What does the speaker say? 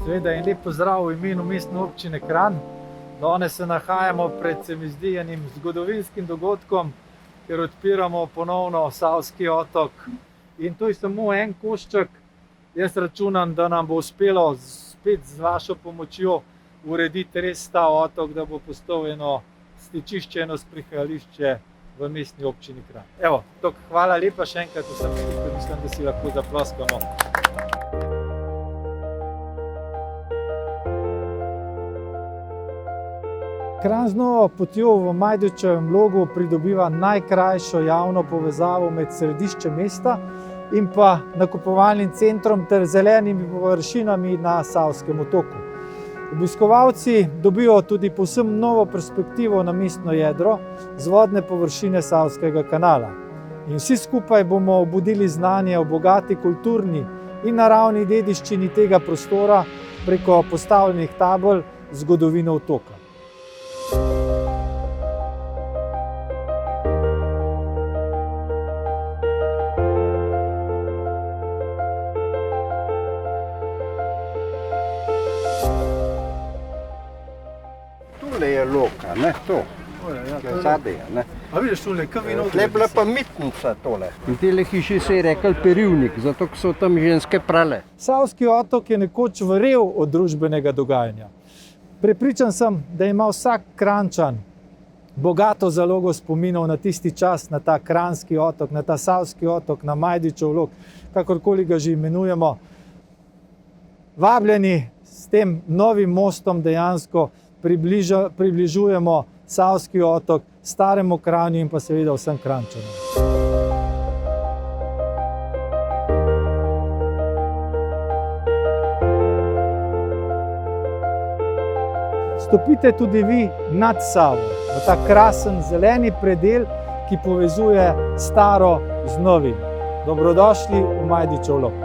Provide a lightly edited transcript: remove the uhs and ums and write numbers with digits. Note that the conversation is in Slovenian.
Seveda en lep pozdrav v imenu Mestne občine Kranj. Danes se nahajamo pred, se mi zdi, enim zgodovinskim dogodkom, ker odpiramo ponovno Savski otok. In to je samo en košček. Jaz računam, da nam bo uspelo spet z vašo pomočjo urediti res ta otok, da bo postal eno stičišče, eno sprehajališče v Mestni občini Kranj. Evo, hvala lepa še enkrat vsem skupaj, mislim, da si lahko zaploskamo. Kranj z novo potjo v Majdičevem Logu pridobiva najkrajšo javno povezavo med središčem mesta in pa nakupovalnim centrom ter zelenimi površinami na Savskem otoku. Obiskovalci dobijo tudi povsem novo perspektivo na mestno jedro z vodne površine Savskega kanala. In vsi skupaj bomo obudili znanje o bogati kulturni in naravni dediščini tega prostora preko postavljenih tabel zgodovine otoka. Tole je loka, ne, to. Je zadej, ne. A vidiš tole, kaj vino? Tle je bila pa mitnica tole. In tele hiši se je rekel perivnik, zato so tam ženske prale. Savski otok je nekoč vrel od družbenega dogajanja. Prepričan sem, da ima vsak Kranjčan bogato zalogo spominov na tisti čas, na ta Kranjski otok, na ta Savski otok, na Majdičev Log, kakorkoli ga že imenujemo. Vabljeni s tem novim mostom dejansko približujemo Savski otok, staremu Kranju in pa seveda vsem Kranjčanom. Stopite tudi vi nad Savo, v ta krasen zeleni predel, ki povezuje staro z novim. Dobrodošli v Majdičev Log.